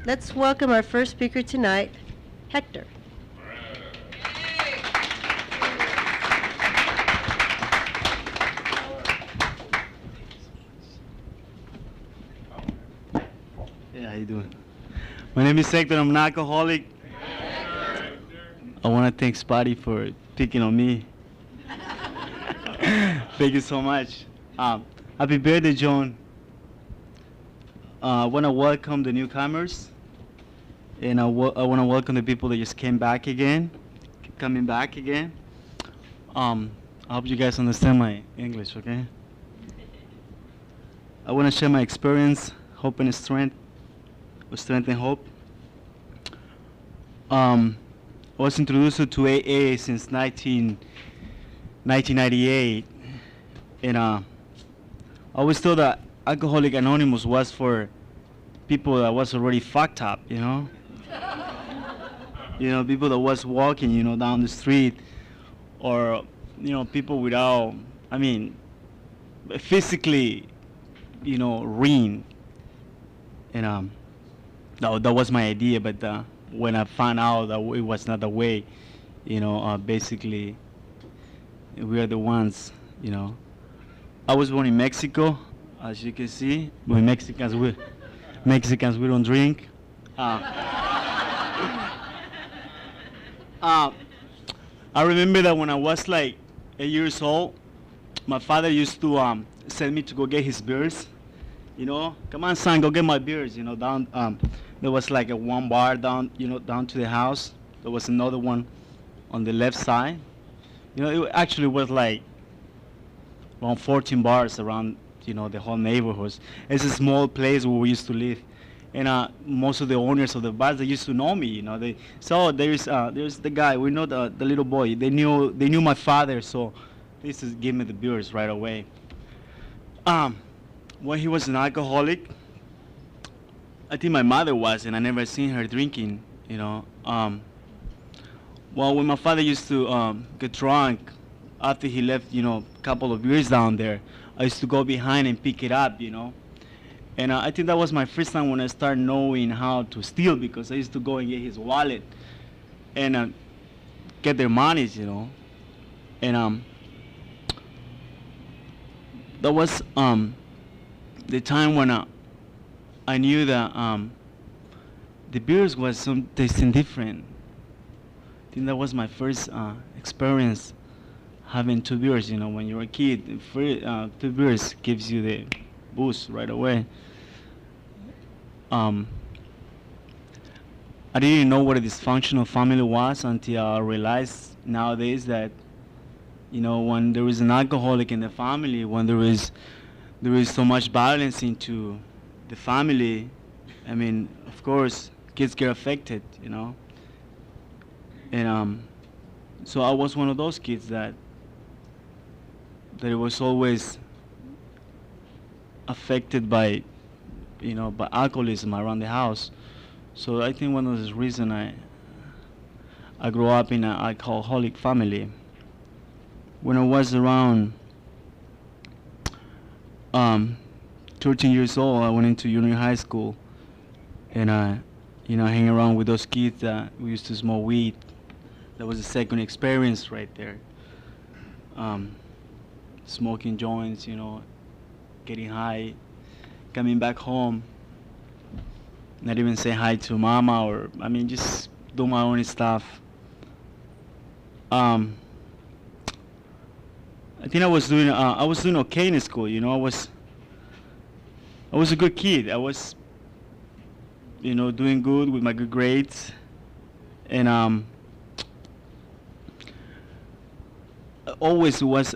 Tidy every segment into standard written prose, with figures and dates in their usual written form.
Let's welcome our first speaker tonight, Hector. Yeah, how you doing? My name is Hector. I'm an alcoholic. I want to thank Spotty for picking on me. Thank you so much. Happy birthday, John. I want to welcome the newcomers, and I want to welcome the people that just came back again, coming back again. I hope you guys understand my English, okay? I want to share my experience, hope and strength, with strength and hope. I was introduced to AA since 1998, and I always thought that Alcoholic Anonymous was for people that was already fucked up, you know? People that was walking, down the street, or, people without, physically, ruined. And that was my idea, but when I found out that it was not the way, basically, we are the ones, I was born in Mexico, as you can see. But Mexicans, we don't drink. I remember that when I was like 8 years old, my father used to send me to go get his beers. Come on, son, go get my beers. Down. There was like a one bar down, down to the house. There was another one on the left side. It actually was like around 14 bars around, the whole neighborhood. It's a small place where we used to live. And most of the owners of the bars, they used to know me. They there's the guy. We know the little boy. They knew my father, so they used to give me the beers right away. When he was an alcoholic, I think my mother was, and I never seen her drinking. Well, when my father used to get drunk, after he left, a couple of years down there, I used to go behind and pick it up, And I think that was my first time when I started knowing how to steal, because I used to go and get his wallet and get their monies, And that was the time when I knew that the beers was some tasting different. I think that was my first experience having two beers. When you're a kid, two beers gives you the boost right away. I didn't know what a dysfunctional family was until I realized nowadays that, when there is an alcoholic in the family, when there is so much violence into the family, of course, kids get affected, And so I was one of those kids that it was always affected by alcoholism around the house. So I think one of the reasons I grew up in an alcoholic family. When I was around 13 years old, I went into junior high school, and I hang around with those kids that we used to smoke weed. That was a second experience right there. Smoking joints, getting high, coming back home, not even say hi to mama, or just do my own stuff. I think I was doing okay in school. I was a good kid. I was doing good with my good grades, and always was.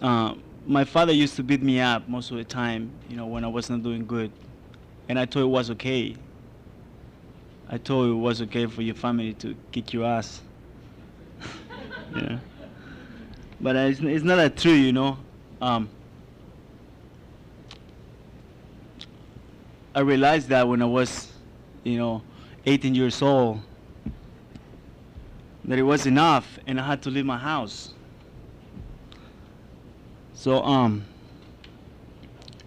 My father used to beat me up most of the time, when I was not doing good, and I thought it was okay. I thought it was okay for your family to kick your ass. But it's not that true, I realized that when I was, 18 years old, that it was enough, and I had to leave my house. So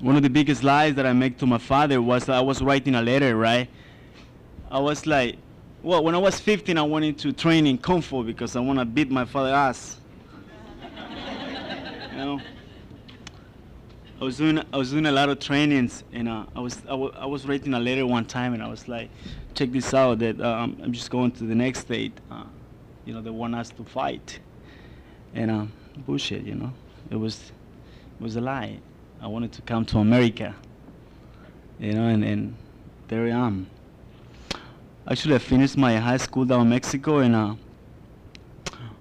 one of the biggest lies that I made to my father was that I was writing a letter, right? I was like, well, when I was 15, I went into training Kung Fu because I want to beat my father's ass. You know, I was doing a lot of trainings, and I was writing a letter one time, and I was like, check this out, that I'm just going to the next state. They want us to fight, and bullshit. It was a lie. I wanted to come to America, and there I am. Actually, I finished my high school down in Mexico, and I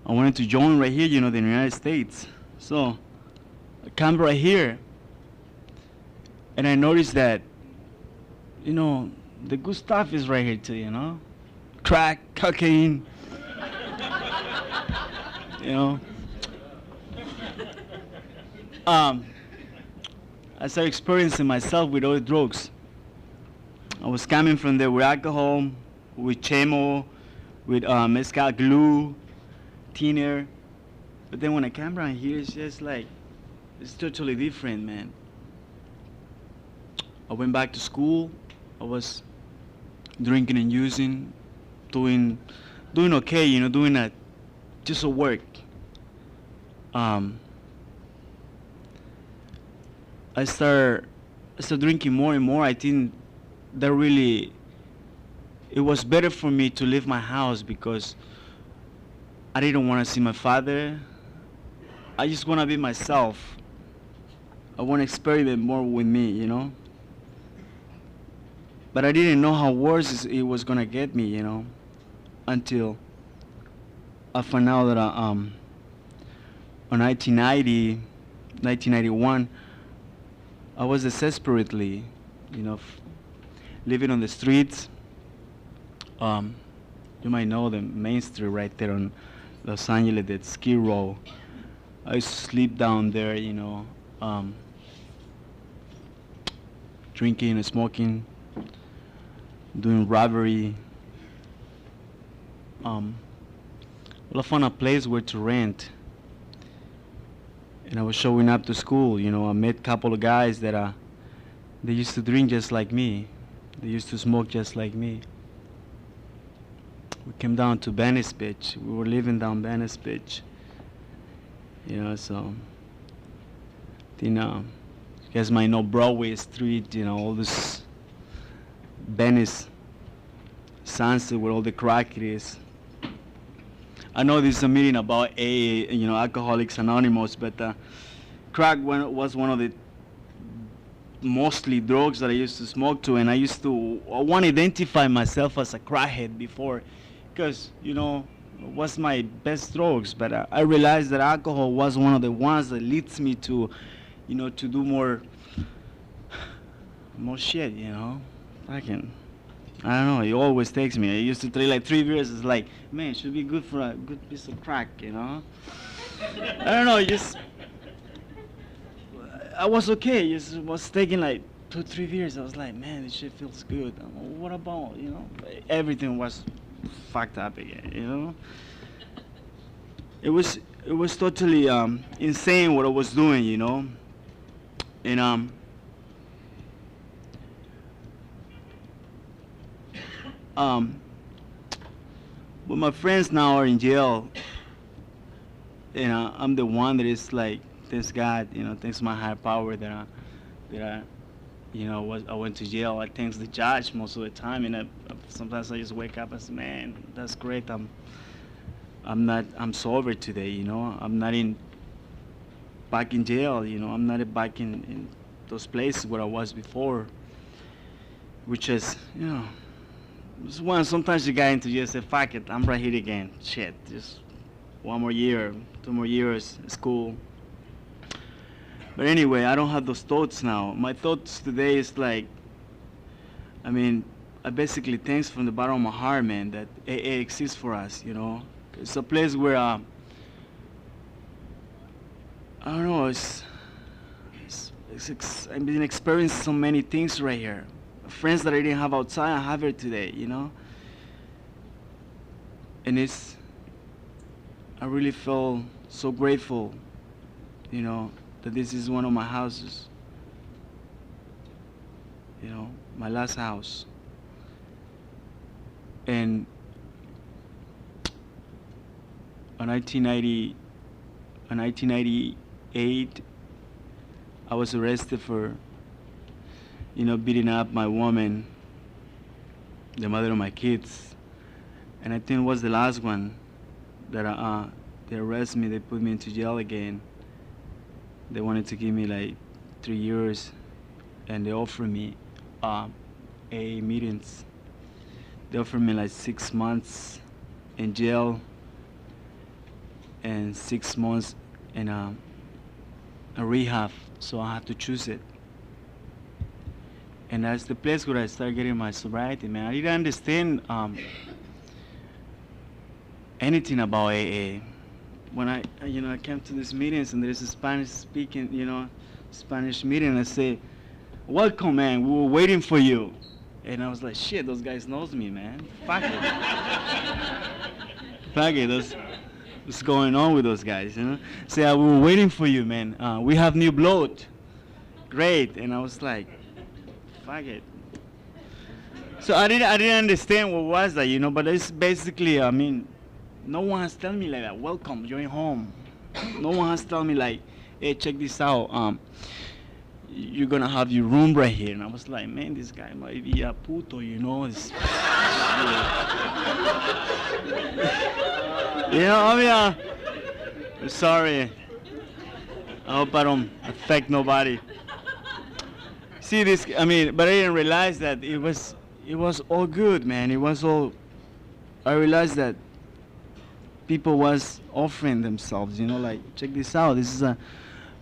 wanted to join right here, the United States. So I come right here, and I noticed that, the good stuff is right here too. Crack, cocaine, you know. I started experiencing myself with other drugs. I was coming from there with alcohol, with chemo, with mezcal glue, thinner. But then when I came around here, it's just like, it's totally different, man. I went back to school. I was drinking and using, doing okay, doing a just a work. I started drinking more and more. I think that really, it was better for me to leave my house because I didn't want to see my father. I just want to be myself. I want to experiment more with me. But I didn't know how worse it was gonna get me, until I found out that on 1991, I was desperately, living on the streets. You might know the main street right there on Los Angeles, that Skid Row. I used to sleep down there, drinking and smoking, doing robbery. Well, I found a place where to rent, and I was showing up to school. I met a couple of guys that they used to drink just like me. They used to smoke just like me. We came down to Venice Beach. We were living down Venice Beach. So you guys might know Broadway Street. All this Venice, Sunset, where all the crack it is. I know this is a meeting about Alcoholics Anonymous, but crack was one of the mostly drugs that I used to smoke to, and I want to identify myself as a crackhead before, because it was my best drugs. But I realized that alcohol was one of the ones that leads me to, to do more shit. I don't know, it always takes me. I used to drink like 3 beers. It's like, man, it should be good for a good piece of crack, I don't know, I was okay. Just was taking like 2-3 beers. I was like, man, this shit feels good. What about, everything was fucked up again, It was totally insane what I was doing, and but my friends now are in jail, and I'm the one that is like, thanks God, thanks my higher power that I went to jail. I thanks the judge most of the time, and sometimes I just wake up and say, man, that's great. I'm sober today. I'm not back in jail. I'm not back in those places where I was before, which is, sometimes you get into just say, fuck it, I'm right here again. Shit, just 1 more year, 2 more years, school. But anyway, I don't have those thoughts now. My thoughts today is like, I basically thanks from the bottom of my heart, man, that AA exists for us, It's a place where, I don't know, I've been experiencing so many things right here. Friends that I didn't have outside, I have here today, And I really feel so grateful, that this is one of my houses, my last house. And in 1998, I was arrested for, beating up my woman, the mother of my kids. And I think it was the last one that they arrested me. They put me into jail again. They wanted to give me like 3 years, and they offered me AA meetings. They offered me like 6 months in jail and 6 months in a rehab, so I had to choose it. And that's the place where I started getting my sobriety, man. I didn't understand anything about AA. When I came to these meetings and there's a Spanish-speaking, Spanish meeting, I say, "Welcome, man. We were waiting for you." And I was like, "Shit, those guys knows me, man. Fuck it. Fuck it. What's going on with those guys, Say, "We were waiting for you, man. We have new blood. Great." And I was like, fuck it. So I didn't understand what was that, but it's basically, no one has told me like that. Welcome, you're home. No one has told me like, hey, check this out. You're gonna have your room right here. And I was like, man, this guy might be a puto, It's, sorry. I hope I don't affect nobody. See this, but I didn't realize that it was all good, man. It was all, I realized that people was offering themselves, like, check this out. This is a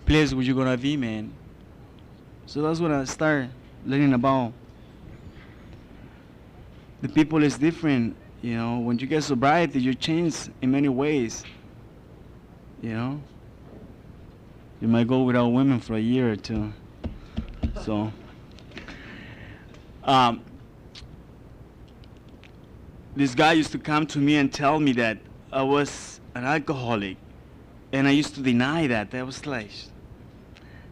place where you're gonna be, man. So that's when I started learning about the people is different, When you get sobriety, you change in many ways, You might go without women for a year or two. So, this guy used to come to me and tell me that I was an alcoholic, and I used to deny that. I was like,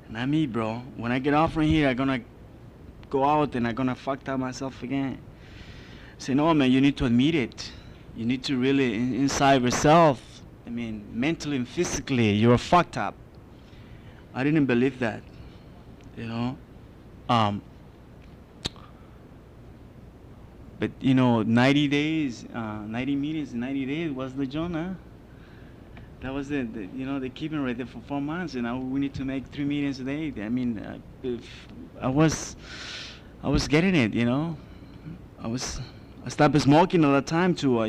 not me, bro. When I get off from here, I'm gonna go out and I'm gonna fuck up myself again. I say, no, man, you need to admit it. You need to really, inside yourself, mentally and physically, you're fucked up. I didn't believe that, But 90 days, 90 meetings in 90 days was the Jonah. That was the they keep it right there for 4 months, and now we need to make 3 meetings a day. If I was getting it, I stopped smoking all the time too.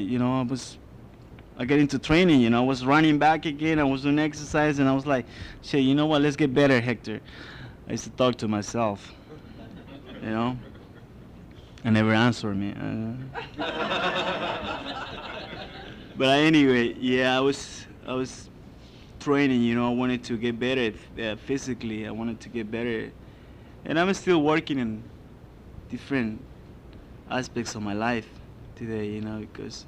I get into training, I was running back again. I was doing exercise, and I was like, shit, you know what? Let's get better, Hector. I used to talk to myself, I never answer me. But anyway, yeah, I was training. I wanted to get better physically. I wanted to get better, and I'm still working in different aspects of my life today. Because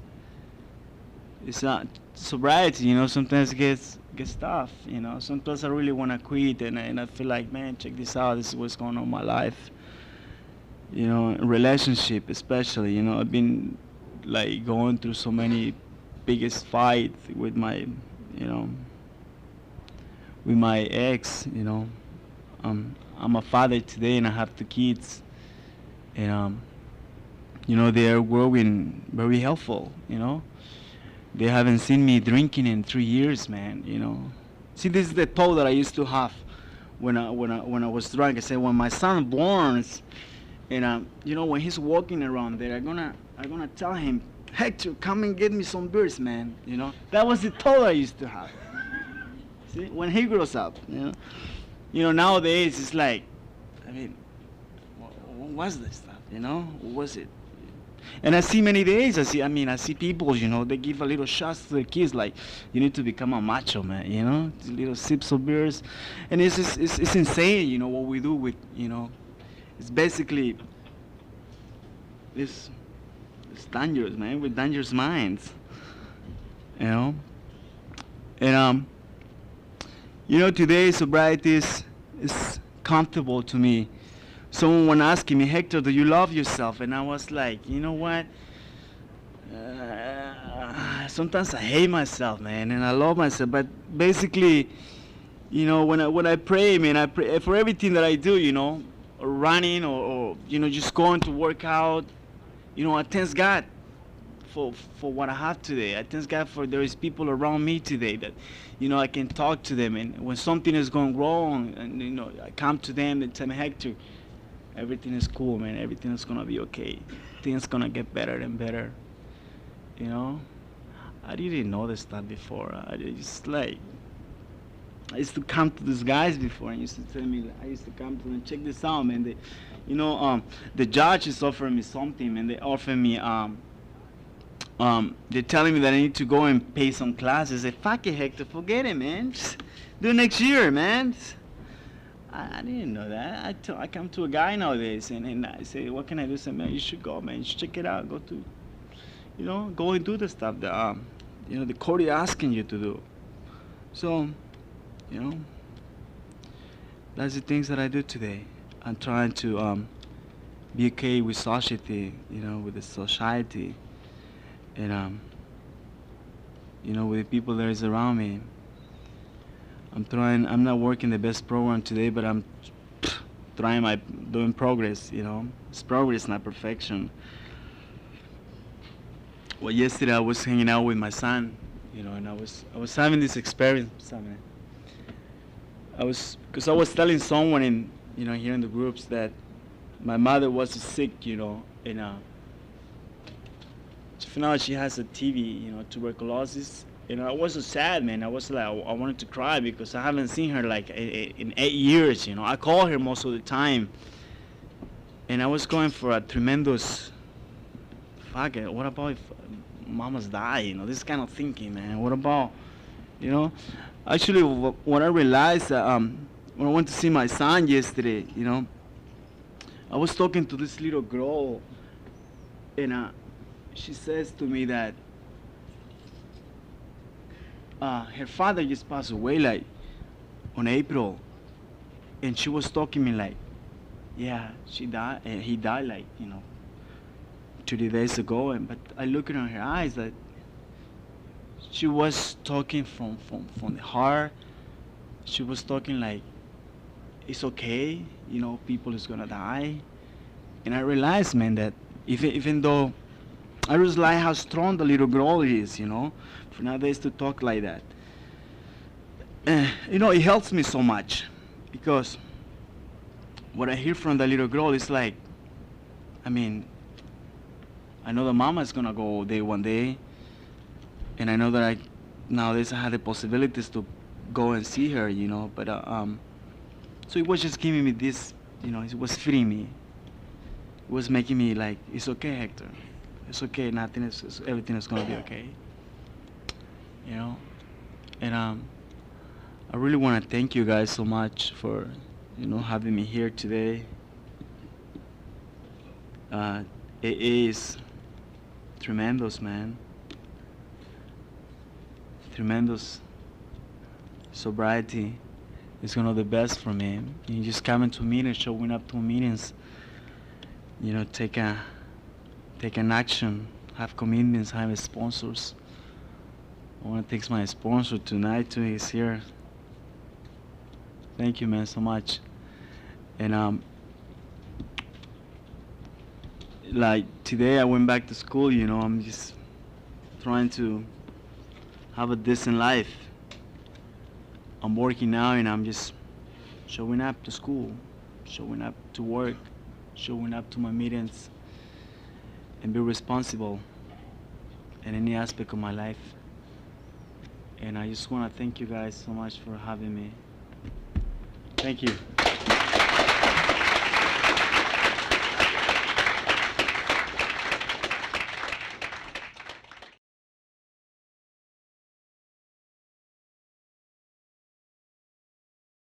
it's not sobriety. Sometimes it gets tough. Sometimes I really want to quit, and I feel like, man, check this out. This is what's going on in my life. Relationship especially, I've been like going through so many biggest fight with my, with my ex, I'm a father today and I have 2 kids, and they are growing very helpful, They haven't seen me drinking in 3 years, man, See, this is the thought that I used to have when I was drunk. I said, when my son borns, and when he's walking around there, I'm gonna tell him, Hector, come and get me some beers, man. That was the thought I used to have. See, when he grows up, nowadays it's like, what was this stuff? What was it? And I see many days. I see people. They give a little shots to their kids, like, you need to become a macho, man. Little sips of beers, and it's insane. What we do with It's basically it's dangerous, man, with dangerous minds, And today sobriety is comfortable to me. Someone asking me, Hector, do you love yourself? And I was like, you know what? sometimes I hate myself, man, and I love myself. But basically, you know, when I pray, man, I pray for everything that I do, you know, or running or you know, just going to work out. You know, I thank God for what I have today. I thank God for there is people around me today that, you know, I can talk to them, and when something is going wrong, and you know, I come to them and tell me, Hector, everything is cool, man. Everything is gonna be okay. Things gonna get better and better. You know, I didn't know this stuff before. I just like I used to come to these guys before and used to tell me. I used to come to them, check this out, man. They, you know, the judge is offering me something, and they offer me they're telling me that I need to go and pay some classes. I say, fuck it, Hector, forget it, man. Just do it next year, man. I didn't know that. I come to a guy nowadays, and I say, what can I do? I say, man, you should go, man. You should check it out. Go to, you know, go and do the stuff that, you know, the court is asking you to do. So, you know, that's the things that I do today. I'm trying to be okay with society, you know, with the society, and you know, with the people that is around me. I'm not working the best program today, but I'm doing progress, you know. It's progress, not perfection. Well, yesterday I was hanging out with my son, you know, and I was having this experience. Because I was telling someone in, you know, here in the groups that my mother was sick, you know, and she found out she has a TB, you know, tuberculosis. You know, I was so sad, man. I was like, I wanted to cry because I haven't seen her like in 8 years, you know. I call her most of the time. And I was going for a tremendous, fuck it, what about if mama's die, you know, this kind of thinking, man. What about, you know, actually when I realized that, when I went to see my son yesterday, you know, I was talking to this little girl, and she says to me that her father just passed away like on April, and she was talking to me like, yeah, she died, and he died like, you know, 30 days ago. And but I look at her eyes that she was talking from the heart. She was talking like, it's okay, you know, people is gonna die. And I realized, man, that even though I realized how strong the little girl is, you know, for nowadays to talk like that. You know, it helps me so much because what I hear from the little girl is like, I mean, I know the mama is gonna go there one day, and I know that nowadays I have the possibilities to go and see her, you know, but so it was just giving me this, you know, it was feeding me. It was making me like, it's okay, Hector. It's okay, everything is gonna be okay. You know? And I really wanna thank you guys so much for, you know, having me here today. It is tremendous, man. Tremendous sobriety is one of the best for me. You just coming to meetings, showing up to meetings, you know, take an action, have commitments, have sponsors. I want to thank my sponsor tonight too. He's here. Thank you, man, so much. And like today I went back to school, you know. I'm just trying to have a decent life. I'm working now, and I'm just showing up to school, showing up to work, showing up to my meetings, and be responsible in any aspect of my life. And I just want to thank you guys so much for having me. Thank you.